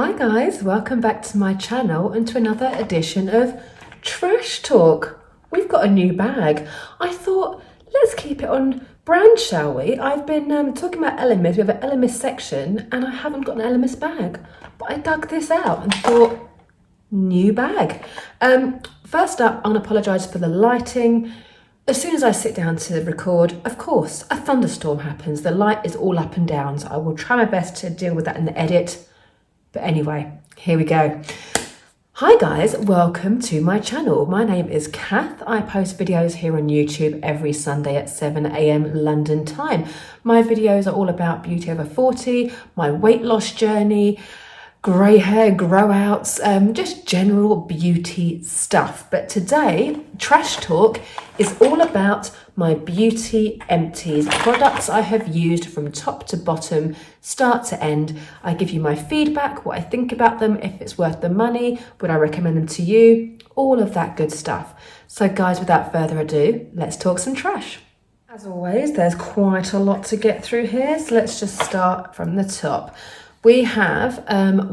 Hi guys, welcome back to my channel and to another edition of Trash Talk. We've got a new bag. I thought, let's keep it on brand, shall we? I've been talking about Elemis. We have an Elemis section and I haven't got an Elemis bag. But I dug this out and thought, new bag. First up, I'm gonna apologise for the lighting. As soon as I sit down to record, of course, a thunderstorm happens. The light is all up and down, so I will try my best to deal with that in the edit. But anyway, here we go. Hi guys, welcome to my channel. My name is Kath. I post videos here on YouTube every Sunday at 7 AM London time. My videos are all about beauty over 40, my weight loss journey, grey hair, grow outs, just general beauty stuff. But today, Trash Talk is all about my beauty empties, products I have used from top to bottom, start to end. I give you my feedback, what I think about them, if it's worth the money, would I recommend them to you, all of that good stuff. So guys, without further ado, let's talk some trash. As always, there's quite a lot to get through here, so let's just start from the top. We have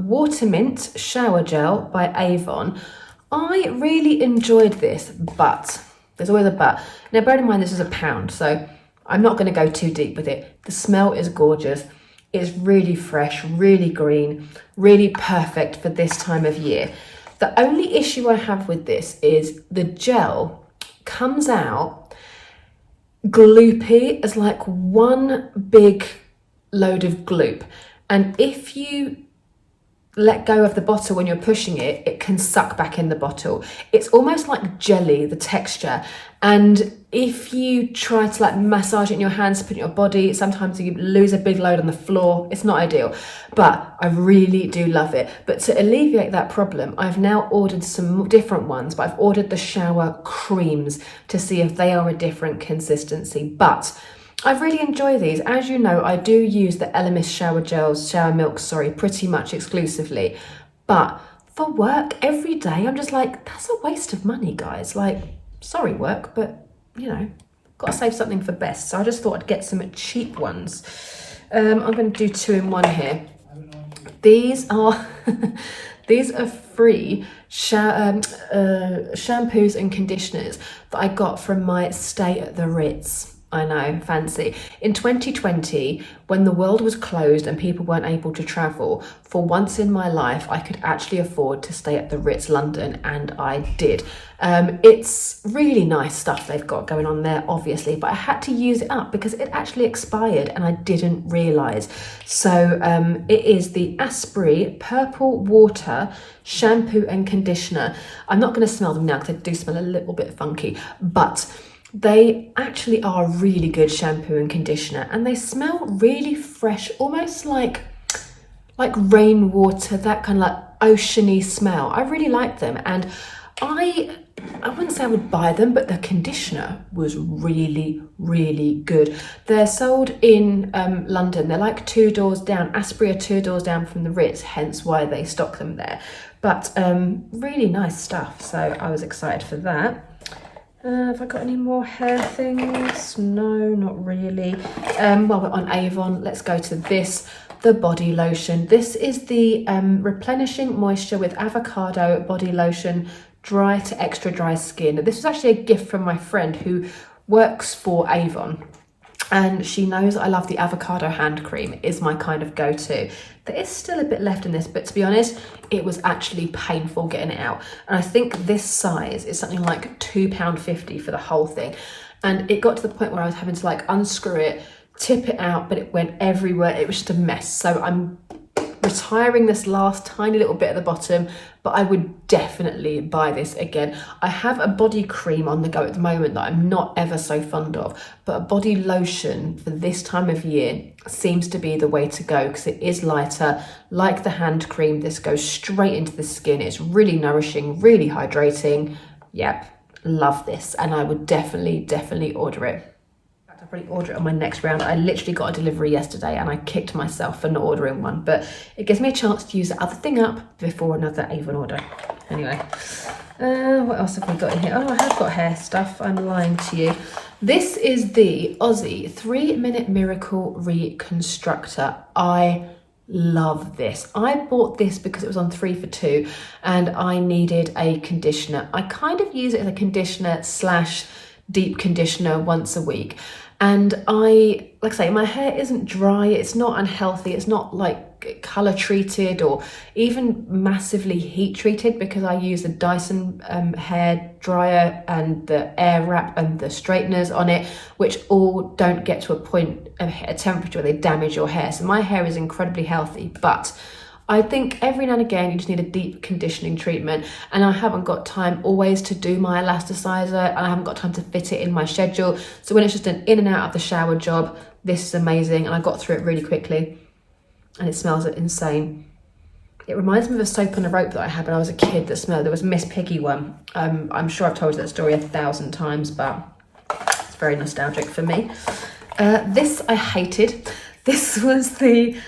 Watermint Shower Gel by Avon. I really enjoyed this, but there's always a but. Now, bear in mind, this is £1, so I'm not going to go too deep with it. The smell is gorgeous. It's really fresh, really green, really perfect for this time of year. The only issue I have with this is the gel comes out gloopy as like one big load of gloop. And if you let go of the bottle when you're pushing it, it can suck back in the bottle. It's almost like jelly, the texture. And if you try to like massage it in your hands, put it in your body, sometimes you lose a big load on the floor. It's not ideal, but I really do love it. But to alleviate that problem, I've now ordered some different ones, but I've ordered the shower creams to see if they are a different consistency. But I really enjoy these. As you know, I do use the Elemis shower milks, pretty much exclusively. But for work, every day, I'm just like, that's a waste of money, guys. Like, sorry work, but you know, got to save something for best. So I just thought I'd get some cheap ones. I'm going to do 2 in 1 here. These are these are free shampoos and conditioners that I got from my stay at the Ritz. I know, fancy. In 2020, when the world was closed and people weren't able to travel, for once in my life, I could actually afford to stay at the Ritz London, and I did. It's really nice stuff they've got going on there, obviously, but I had to use it up because it actually expired and I didn't realise. So it is the Asprey Purple Water Shampoo and Conditioner. I'm not going to smell them now because they do smell a little bit funky, but they actually are really good shampoo and conditioner, and they smell really fresh, almost like rainwater, that kind of like oceany smell. I really like them, and I wouldn't say I would buy them, but the conditioner was really, really good. They're sold in London. They're like 2 doors down. Asprey are 2 doors down from the Ritz, hence why they stock them there. But really nice stuff, so I was excited for that. Have I got any more hair things? No, not really. While we're on Avon, let's go to this, the body lotion. This is the replenishing moisture with avocado body lotion, dry to extra dry skin. This was actually a gift from my friend who works for Avon, and she knows I love the avocado hand cream. It is my kind of go-to. There is still a bit left in this, but to be honest, it was actually painful getting it out. And I think this size is something like £2.50 for the whole thing. And it got to the point where I was having to like unscrew it, tip it out, but it went everywhere. It was just a mess. So I'm retiring this last tiny little bit at the bottom, but I would definitely buy this again. I have a body cream on the go at the moment that I'm not ever so fond of, but a body lotion for this time of year seems to be the way to go because it is lighter. Like the hand cream, this goes straight into the skin. It's really nourishing, really hydrating. Yep, love this, and I would definitely order it. I'll probably order it on my next round. I literally got a delivery yesterday and I kicked myself for not ordering one, but it gives me a chance to use the other thing up before another Avon order. Anyway, what else have we got in here? Oh, I have got hair stuff. I'm lying to you. This is the Aussie 3-Minute Miracle Reconstructor. I love this. I bought this because it was on 3 for 2 and I needed a conditioner. I kind of use it as a conditioner slash deep conditioner once a week. And like I say, my hair isn't dry, it's not unhealthy, it's not like colour treated or even massively heat treated, because I use the Dyson hair dryer and the air wrap and the straighteners on it, which all don't get to a point of a temperature where they damage your hair. So my hair is incredibly healthy, but I think every now and again you just need a deep conditioning treatment, and I haven't got time always to do my elasticizer, and I haven't got time to fit it in my schedule. So when it's just an in and out of the shower job, this is amazing, and I got through it really quickly, and it smells insane. It reminds me of a soap on a rope that I had when I was a kid that smelled. There was Miss Piggy one. I'm sure I've told you that story 1,000 times, but it's very nostalgic for me. This I hated. This was the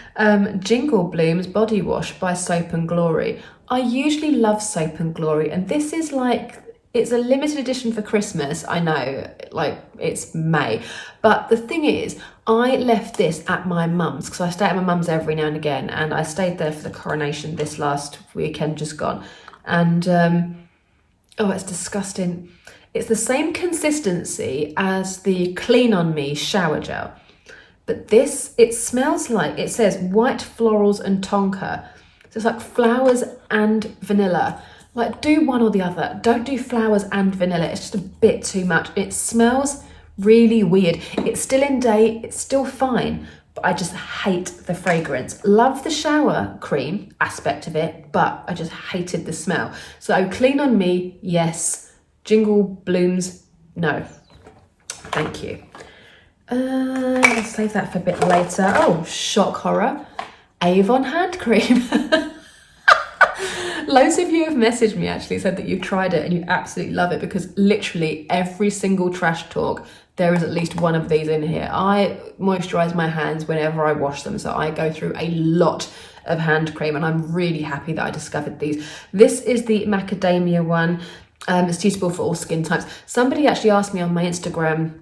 Jingle Blooms body wash by Soap and Glory. I usually love Soap and Glory, and this is like, it's a limited edition for Christmas. I know, like, it's May. But the thing is, I left this at my mum's, because I stay at my mum's every now and again, and I stayed there for the coronation this last weekend just gone. And, oh, it's disgusting. It's the same consistency as the Clean On Me shower gel. But this, it smells like, it says white florals and tonka. So it's like flowers and vanilla. Like, do one or the other. Don't do flowers and vanilla. It's just a bit too much. It smells really weird. It's still in date. It's still fine. But I just hate the fragrance. Love the shower cream aspect of it, but I just hated the smell. So Clean On Me, yes. Jingle Blooms, no. Thank you. I'll save that for a bit later. Oh, shock horror. Avon hand cream. Loads of you have messaged me actually, said that you've tried it and you absolutely love it, because literally every single trash talk, there is at least one of these in here. I moisturise my hands whenever I wash them, so I go through a lot of hand cream, and I'm really happy that I discovered these. This is the Macadamia one. It's suitable for all skin types. Somebody actually asked me on my Instagram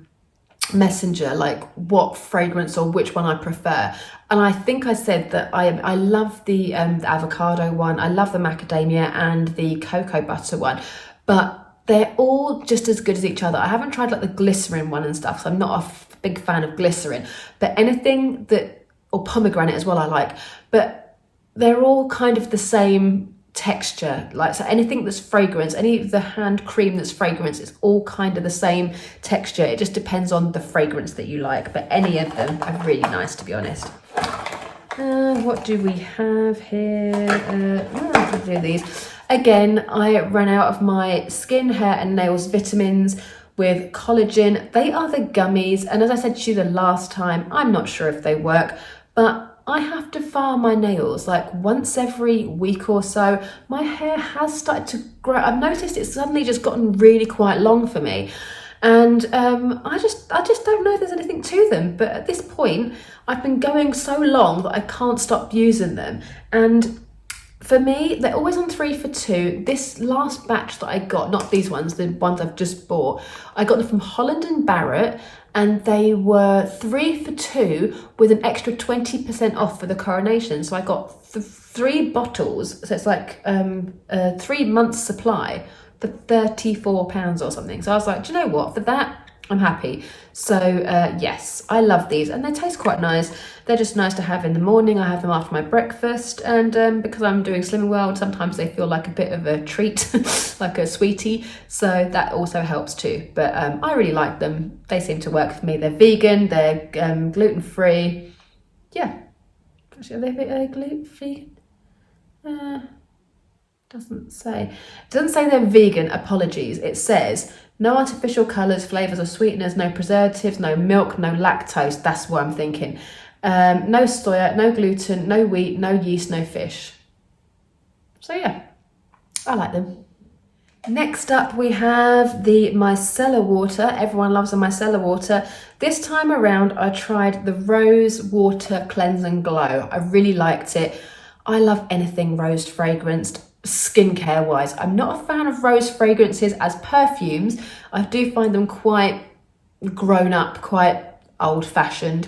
Messenger like what fragrance or which one I prefer, and I think I said that I love the avocado one, I love the macadamia and the cocoa butter one, but they're all just as good as each other. I haven't tried like the glycerin one and stuff, so I'm not a big fan of glycerin, but anything that, or pomegranate as well I like, but they're all kind of the same texture. Like, so anything that's fragrance, any of the hand cream that's fragrance, it's all kind of the same texture. It just depends on the fragrance that you like, but any of them are really nice, to be honest. What do we have here? Let's do these. Again, I ran out of my skin, hair and nails vitamins with collagen. They are the gummies, and as I said to you the last time, I'm not sure if they work, but I have to file my nails like once every week or so. My hair has started to grow. I've noticed it's suddenly just gotten really quite long for me. And I just don't know if there's anything to them. But at this point, I've been going so long that I can't stop using them. And for me, they're always on 3 for 2. This last batch that I got, not these ones, the ones I've just bought, I got them from Holland and Barrett, and they were 3 for 2 with an extra 20% off for the coronation. So I got 3 bottles, so it's like a 3 months supply for £34 or something. So I was like, do you know what, for that I'm happy. So yes, I love these, and they taste quite nice. They're just nice to have in the morning. I have them after my breakfast, and because I'm doing Slimming World, sometimes they feel like a bit of a treat, like a sweetie, so that also helps too. But I really like them. They seem to work for me. They're vegan, they're gluten-free. Yeah, actually, are they gluten-free? Doesn't say. It doesn't say they're vegan, apologies. It says no artificial colours, flavours or sweeteners, no preservatives, no milk, no lactose. That's what I'm thinking. No soya, no gluten, no wheat, no yeast, no fish. So yeah, I like them. Next up we have the Micellar water. Everyone loves the Micellar water. This time around I tried the Rose Water Cleanse and Glow. I really liked it. I love anything rose fragranced. Skincare wise, I'm not a fan of rose fragrances as perfumes. I do find them quite grown up, quite old fashioned,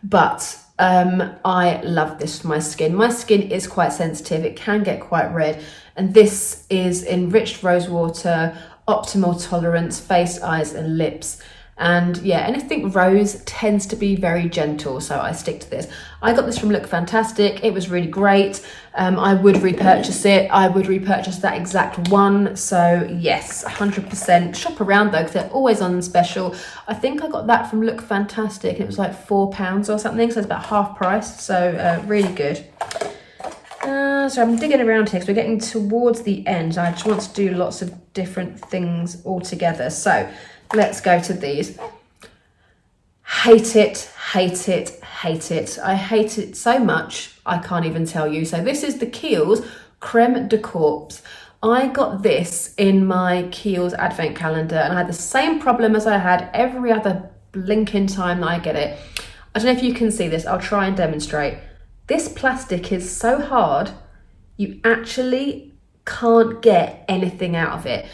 but I love this for my skin. My skin is quite sensitive, it can get quite red, and this is enriched rose water, optimal tolerance, face, eyes and lips. And yeah, anything rose tends to be very gentle, so I stick to this. I got this from Look Fantastic. It was really great. I would repurchase it. I would repurchase that exact one. So yes, 100%. Shop around though, because they're always on special. I think I got that from Look Fantastic and it was like £4 or something, so it's about half price. So really good. So I'm digging around here because we're getting towards the end. I just want to do lots of different things all together. So let's go to these. Hate it, hate it, hate it. I hate it so much, I can't even tell you. So this is the Kiehl's Creme de Corpse. I got this in my Kiehl's advent calendar and I had the same problem as I had every other blinking time that I get it. I don't know if you can see this. I'll try and demonstrate. This plastic is so hard, you actually can't get anything out of it.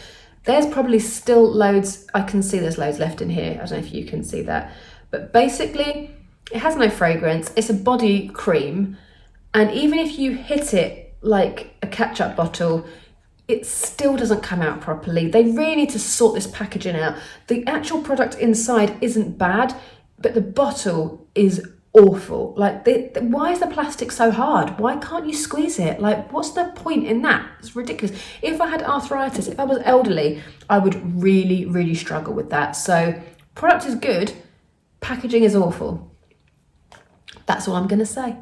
There's probably still loads, I can see there's loads left in here. I don't know if you can see that. But basically, it has no fragrance. It's a body cream. And even if you hit it like a ketchup bottle, it still doesn't come out properly. They really need to sort this packaging out. The actual product inside isn't bad, but the bottle is awful. Like, why is the plastic so hard? Why can't you squeeze it? Like, what's the point in that? It's ridiculous. If I had arthritis, if I was elderly, I would really, really struggle with that. So, product is good, packaging is awful. That's all I'm going to say.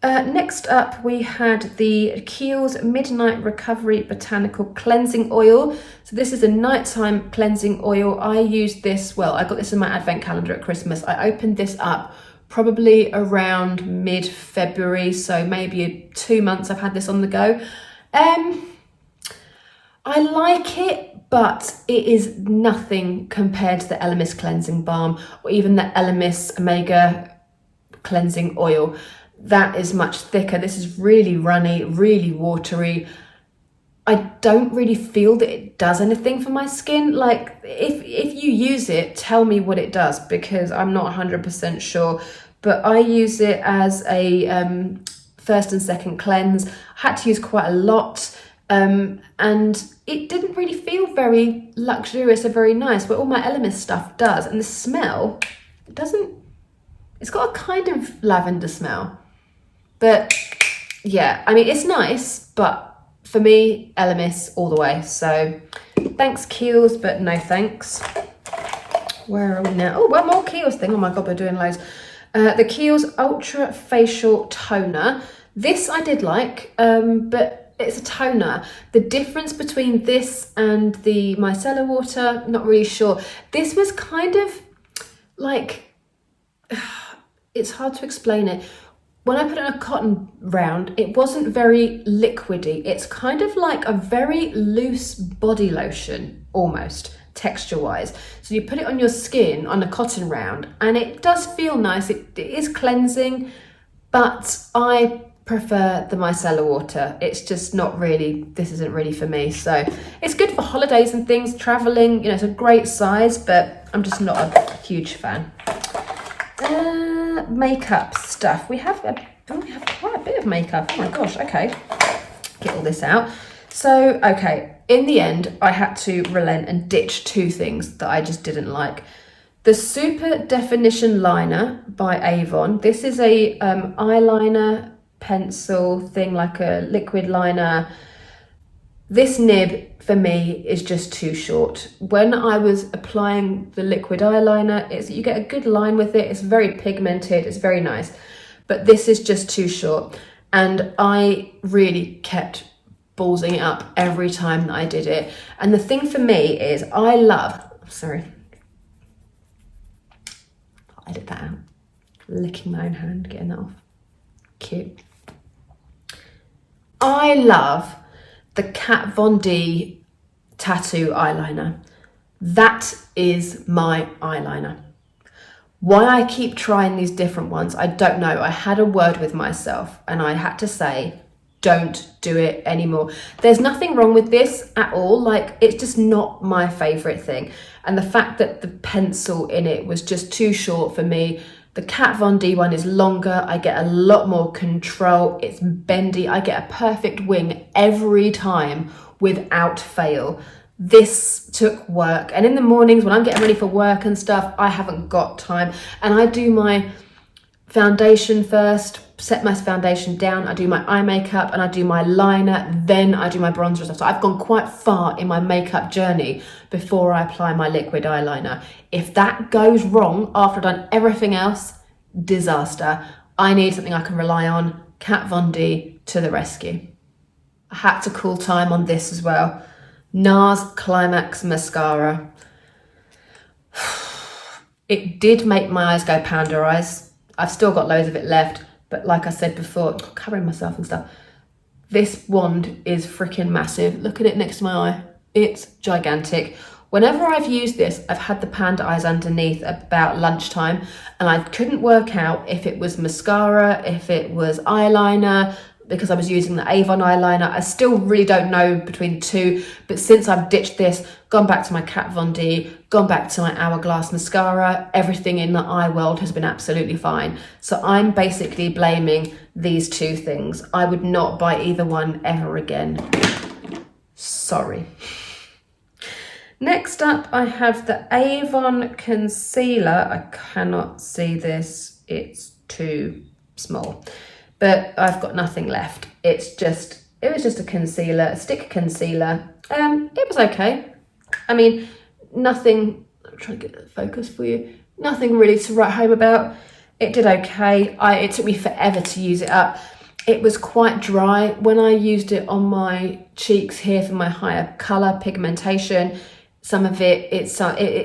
Next up, we had the Kiehl's Midnight Recovery Botanical Cleansing Oil. So this is a nighttime cleansing oil. I used this, well, I got this in my advent calendar at Christmas. I opened this up probably around mid-February, so maybe 2 months I've had this on the go. I like it, but it is nothing compared to the Elemis Cleansing Balm or even the Elemis Omega Cleansing Oil. That is much thicker. This is really runny, really watery. I don't really feel that it does anything for my skin. Like, if you use it, tell me what it does, because I'm not 100% sure. But I use it as a first and second cleanse. I had to use quite a lot, and it didn't really feel very luxurious or very nice, but all my Elemis stuff does. And the smell, it doesn't, it's got a kind of lavender smell. But yeah, I mean, it's nice, but for me, Elemis all the way. So thanks Kiehl's, but no thanks. Where are we now? Oh, one more Kiehl's thing. Oh my God, we're doing loads. The Kiehl's Ultra Facial Toner. This I did like, but it's a toner. The difference between this and the micellar water, not really sure. This was kind of like, it's hard to explain it. When I put it in a cotton round, it wasn't very liquidy. It's kind of like a very loose body lotion, almost, texture-wise. So you put it on your skin on a cotton round, and it does feel nice. It is cleansing, but I prefer the micellar water. It's just not really, this isn't really for me. So it's good for holidays and things, traveling, you know, it's a great size, but I'm just not a huge fan. Makeup stuff. We have quite a bit of makeup. Oh my gosh, okay. Get all this out. So, okay, in the end, I had to relent and ditch two things that I just didn't like. The Super Definition Liner by Avon. This is a eyeliner pencil thing, like a liquid liner. This nib for me is just too short. When I was applying the liquid eyeliner, you get a good line with it. It's very pigmented, it's very nice. But this is just too short. And I really kept ballsing it up every time that I did it. And the thing for me is I'll edit that out. Licking my own hand, getting that off. Cute. I love the Kat Von D tattoo eyeliner. That is my eyeliner. Why I keep trying these different ones, I don't know. I had a word with myself and I had to say, don't do it anymore. There's nothing wrong with this at all. Like, it's just not my favorite thing. And the fact that the pencil in it was just too short for me, The Kat Von D one is longer. I get a lot more control. It's bendy. I get a perfect wing every time without fail. This took work. And in the mornings when I'm getting ready for work and stuff, I haven't got time. And I do my foundation first, set my foundation down, I do my eye makeup and I do my liner, then I do my bronzer and stuff. So I've gone quite far in my makeup journey before I apply my liquid eyeliner. If that goes wrong after I've done everything else, disaster. I need something I can rely on. Kat Von D to the rescue. I had to call time on this as well. Nars Climax mascara. It did make my eyes go panda eyes. I've still got loads of it left, but like I said before, covering myself and stuff, this wand is freaking massive. Look at it next to my eye. It's gigantic. Whenever I've used this, I've had the panda eyes underneath about lunchtime, and I couldn't work out if it was mascara, if it was eyeliner, because I was using the Avon eyeliner. I still really don't know between the two, but since I've ditched this, gone back to my Kat Von D, gone back to my Hourglass mascara, everything in the eye world has been absolutely fine. So I'm basically blaming these two things. I would not buy either one ever again. Sorry. Next up, I have the Avon concealer. I cannot see this, it's too small. But I've got nothing left. It was just a concealer, a stick concealer. It was okay. I mean, nothing, I'm trying to get the focus for you. Nothing really to write home about. It did okay. It took me forever to use it up. It was quite dry. When I used it on my cheeks here for my higher color pigmentation, some of it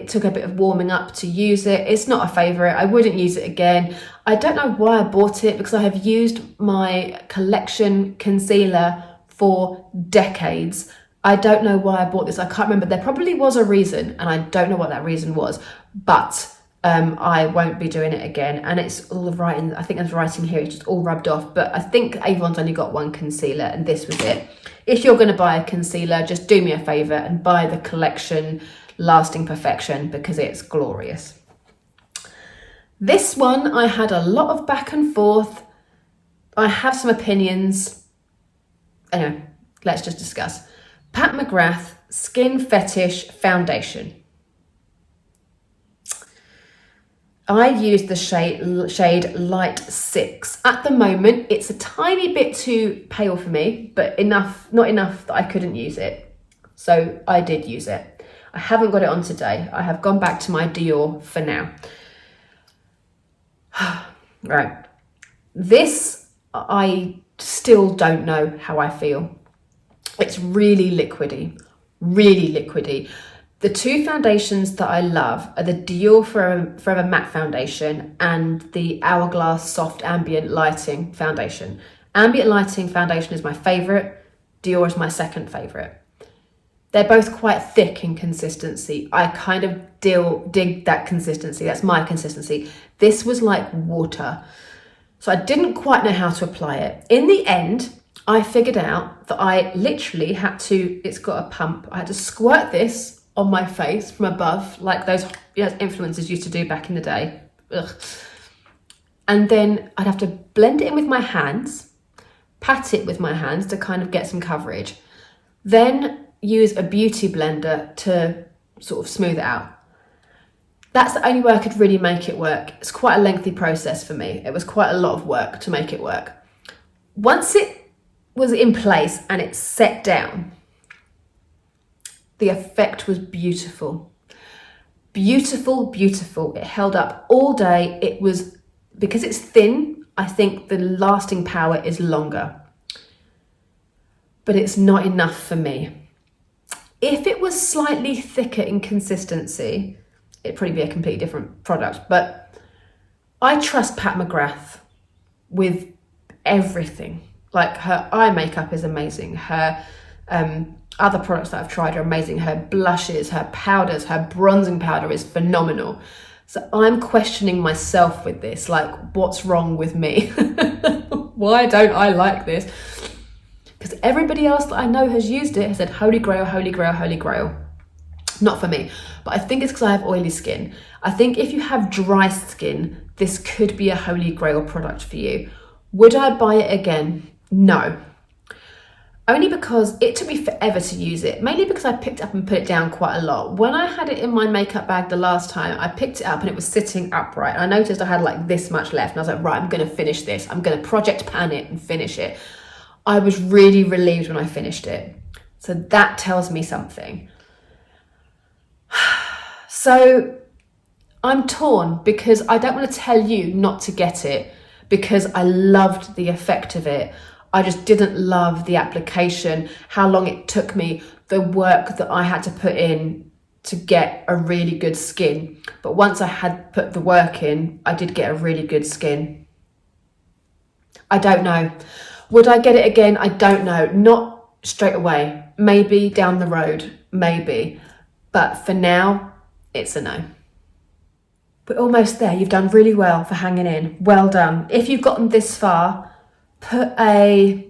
took a bit of warming up to use it. It's not a favorite. I wouldn't use it again. I don't know why I bought it, because I have used my Collection concealer for decades. I don't know why I bought this. I can't remember. There probably was a reason, and I don't know what that reason was, but I won't be doing it again. And it's all the writing, I think there's writing here, it's just all rubbed off, but I think Avon's only got one concealer and this was it. If you're going to buy a concealer, just do me a favour and buy the Collection Lasting Perfection, because it's glorious. This one, I had a lot of back and forth. I have some opinions. Anyway, let's just discuss. Pat McGrath Skin Fetish Foundation. I used the shade Light 6. At the moment, it's a tiny bit too pale for me, but not enough that I couldn't use it. So I did use it. I haven't got it on today. I have gone back to my Dior for now. Right. This, I still don't know how I feel. It's really liquidy, really liquidy. The two foundations that I love are the Dior Forever Matte Foundation and the Hourglass Soft Ambient Lighting Foundation. Ambient Lighting Foundation is my favourite. Dior is my second favourite. They're both quite thick in consistency. I kind of dig that consistency. That's my consistency. This was like water. So I didn't quite know how to apply it. In the end, I figured out that I literally had to, it's got a pump, I had to squirt this on my face from above, like those influencers used to do back in the day. Ugh. And then I'd have to blend it in with my hands, pat it with my hands to kind of get some coverage. Then use a beauty blender to sort of smooth it out. That's the only way I could really make it work. It's quite a lengthy process for me. It was quite a lot of work to make it work. Once it was in place and it set down, the effect was beautiful. Beautiful, beautiful. It held up all day. It was, because it's thin, I think the lasting power is longer. But it's not enough for me. If it was slightly thicker in consistency, it'd probably be a completely different product. But I trust Pat McGrath with everything. Like, her eye makeup is amazing. Her other products that I've tried are amazing. Her blushes, her powders, her bronzing powder is phenomenal. So I'm questioning myself with this, like, what's wrong with me? Why don't I like this? Because everybody else that I know has used it has said, holy grail, holy grail, holy grail. Not for me. But I think it's because I have oily skin. I think if you have dry skin, this could be a holy grail product for you. Would I buy it again? No. Only because it took me forever to use it, mainly because I picked it up and put it down quite a lot. When I had it in my makeup bag the last time, I picked it up and it was sitting upright. I noticed I had like this much left and I was like, right, I'm gonna finish this. I'm gonna project pan it and finish it. I was really relieved when I finished it. So that tells me something. So I'm torn because I don't want to tell you not to get it because I loved the effect of it. I just didn't love the application, how long it took me, the work that I had to put in to get a really good skin. But once I had put the work in, I did get a really good skin. I don't know. Would I get it again? I don't know. Not straight away. Maybe down the road. Maybe. But for now, it's a no. We're almost there. You've done really well for hanging in. Well done. If you've gotten this far, put a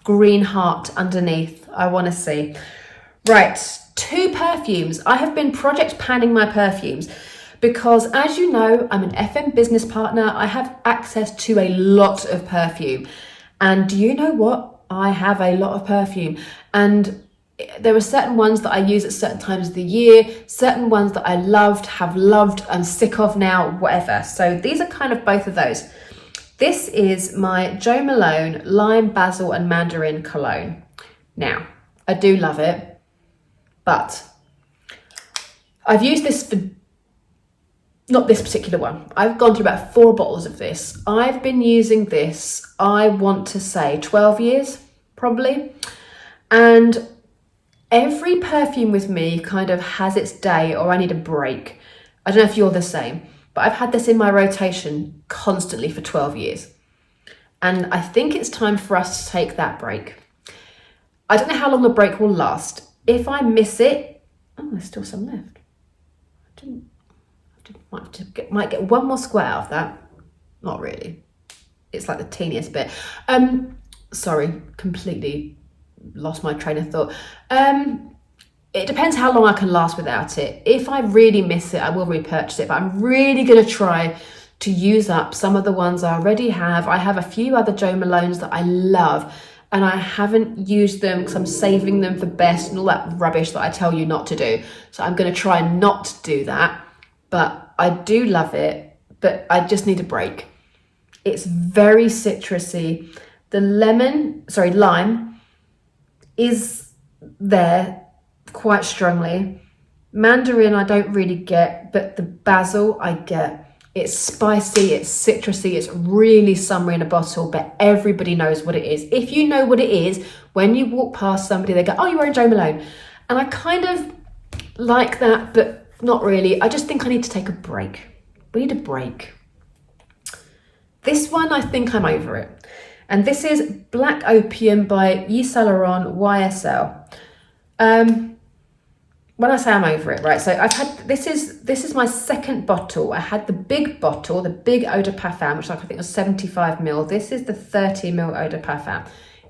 green heart underneath. I want to see. Right, 2 perfumes. I have been project panning my perfumes because, as you know, I'm an FM business partner. I have access to a lot of perfume. And do you know what? I have a lot of perfume. And there are certain ones that I use at certain times of the year, certain ones that I loved, have loved, I'm sick of now, whatever. So these are kind of both of those. This is my Jo Malone Lime, Basil and Mandarin cologne. Now, I do love it, but I've used this for, not this particular one. I've gone through about 4 bottles of this. I've been using this, I want to say 12 years, probably. And every perfume with me kind of has its day or I need a break. I don't know if you're the same. But I've had this in my rotation constantly for 12 years. And I think it's time for us to take that break. I don't know how long the break will last. If I miss it, oh, there's still some left. Might get one more square out of that. Not really. It's like the teeniest bit. Sorry, completely lost my train of thought. It depends how long I can last without it. If I really miss it, I will repurchase it, but I'm really going to try to use up some of the ones I already have. I have a few other Jo Malones that I love, and I haven't used them because I'm saving them for best and all that rubbish that I tell you not to do. So I'm going to try not to do that, but I do love it, but I just need a break. It's very citrusy. The lime is there quite strongly. Mandarin I don't really get, but the basil I get. It's spicy, it's citrusy, it's really summery in a bottle, but everybody knows what it is. If you know what it is, when you walk past somebody, they go, oh, you're wearing Jo Malone. And I kind of like that, but not really. I just think I need to take a break. We need a break. This one, I think I'm over it. And this is Black Opium by Micellar YSL. When I say I'm over it, right? So I've had, this is my 2nd bottle. I had the big bottle, the big Eau de Parfum, which I think was 75 ml. This is the 30 ml Eau de Parfum.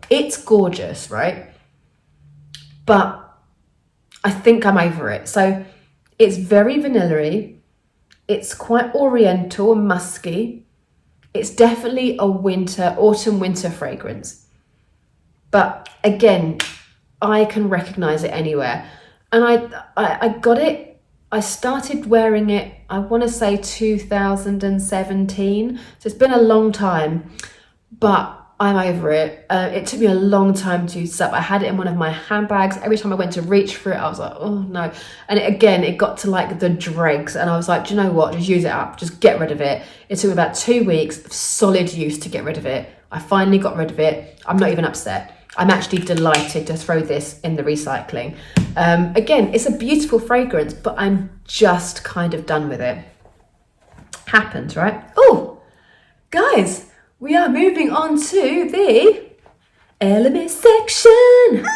It's gorgeous, right? But I think I'm over it. So it's very vanilla-y. It's quite oriental and musky. It's definitely a autumn-winter fragrance. But again, I can recognize it anywhere. And I got it, I started wearing it, I want to say 2017. So it's been a long time, but I'm over it. It took me a long time to use up. I had it in one of my handbags. Every time I went to reach for it, I was like, oh no. And it got to like the dregs. And I was like, do you know what? Just use it up. Just get rid of it. It took me about 2 weeks of solid use to get rid of it. I finally got rid of it. I'm not even upset. I'm actually delighted to throw this in the recycling. Again, it's a beautiful fragrance, but I'm just kind of done with it. Happens, right? Oh, guys, we are moving on to the Elemis section.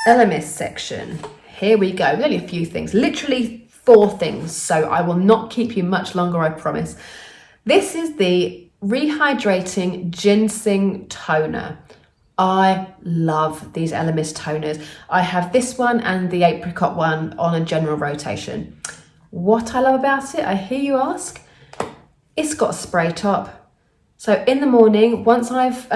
Elemis section. Here we go. There's only a few things, literally 4 things. So I will not keep you much longer, I promise. This is the Rehydrating Ginseng Toner. I love these Elemis toners. I have this one and the apricot one on a general rotation. What I love about it, I hear you ask, it's got a spray top. So in the morning, once I've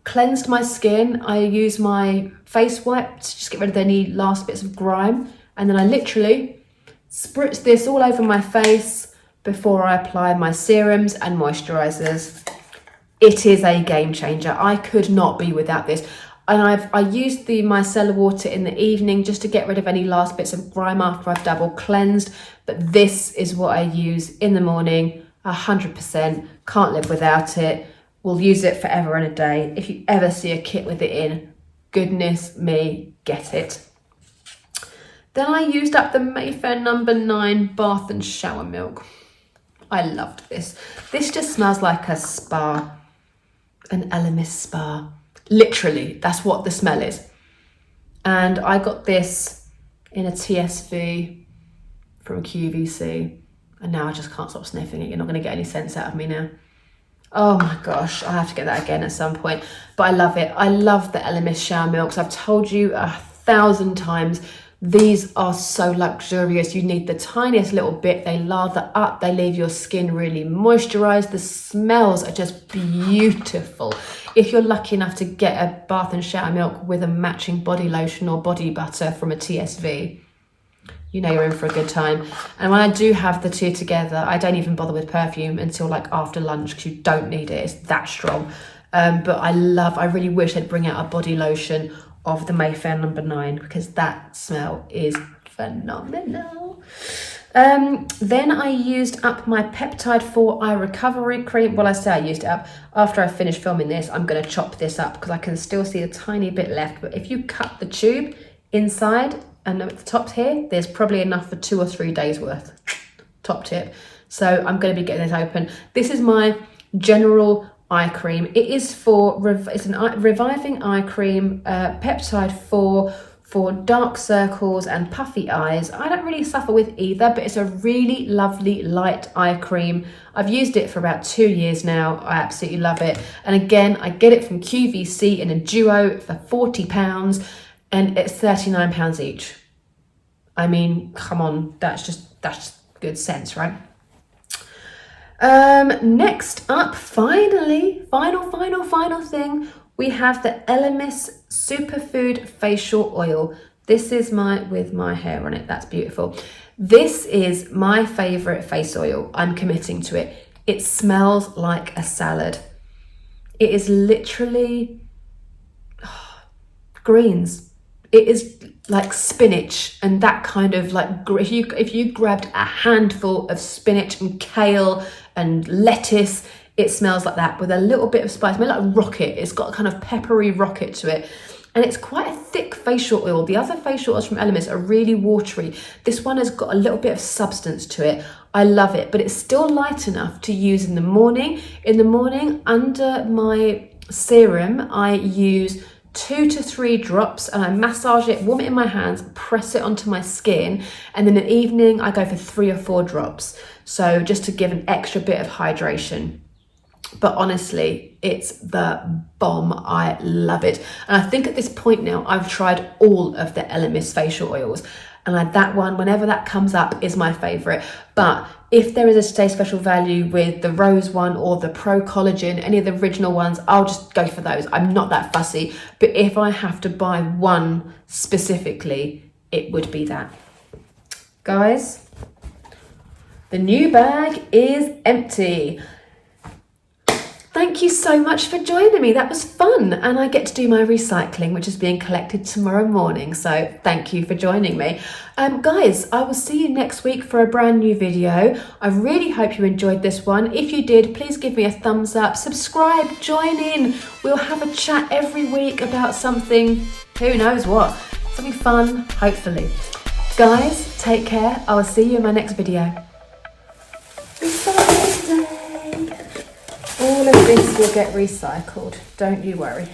cleansed my skin, I use my face wipe to just get rid of any last bits of grime. And then I literally spritz this all over my face before I apply my serums and moisturizers. It is a game changer. I could not be without this. And I used the micellar water in the evening just to get rid of any last bits of grime after I've double cleansed. But this is what I use in the morning, 100%. Can't live without it. We'll use it forever and a day. If you ever see a kit with it in, goodness me, get it. Then I used up the Mayfair No. 9 Bath and Shower Milk. I loved this. This just smells like a spa, an Elemis spa. Literally, that's what the smell is. And I got this in a TSV from QVC. And now I just can't stop sniffing it. You're not going to get any sense out of me now. Oh my gosh, I have to get that again at some point. But I love it. I love the Elemis shower milks. I've told you 1,000 times. These are so luxurious. You need the tiniest little bit. They lather up. They leave your skin really moisturized. The smells are just beautiful. If you're lucky enough to get a bath and shower milk with a matching body lotion or body butter from a TSV, you know you're in for a good time. And when I do have the two together, I don't even bother with perfume until like after lunch because you don't need it. It's that strong. But I really wish they'd bring out a body lotion of the Mayfair No. 9 because that smell is phenomenal. Then I used up my Peptide 4 Eye Recovery Cream. Well, I say I used it up. After I finish filming this, I'm going to chop this up because I can still see a tiny bit left. But if you cut the tube inside and at the top here, there's probably enough for 2 or 3 days worth. Top tip. So I'm going to be getting this open. This is my general eye cream. It is it's an reviving eye cream, Peptide 4 for dark circles and puffy eyes. I don't really suffer with either, but it's a really lovely light eye cream. I've used it for about 2 years now. I absolutely love it. And again, I get it from QVC in a duo for £40 and it's £39 each. I mean, come on, that's just good sense, right? Next up, final thing, we have the Elemis Superfood Facial Oil. This is with my hair on it. That's beautiful. This is my favorite face oil. I'm committing to it. It smells like a salad. It is literally greens. It is like spinach and that kind of like, if you grabbed a handful of spinach and kale and lettuce, it smells like that with a little bit of spice. It smells like rocket. It's got a kind of peppery rocket to it. And it's quite a thick facial oil. The other facial oils from Elemis are really watery. This one has got a little bit of substance to it. I love it, but it's still light enough to use in the morning. In the morning, under my serum, I use 2 to 3 drops and I massage it, warm it in my hands, press it onto my skin, and then in the evening I go for 3 or 4 drops. So just to give an extra bit of hydration. But honestly, it's the bomb. I love it. And I think at this point now, I've tried all of the Elemis facial oils. And that one, whenever that comes up, is my favourite. But if there is a Stay Special value with the Rose one or the Pro Collagen, any of the original ones, I'll just go for those. I'm not that fussy. But if I have to buy one specifically, it would be that. Guys, the new bag is empty. Thank you so much for joining me. That was fun. And I get to do my recycling, which is being collected tomorrow morning. So thank you for joining me. Guys, I will see you next week for a brand new video. I really hope you enjoyed this one. If you did, please give me a thumbs up, subscribe, join in. We'll have a chat every week about something, who knows what, something fun, hopefully. Guys, take care. I will see you in my next video. All of this will get recycled, don't you worry.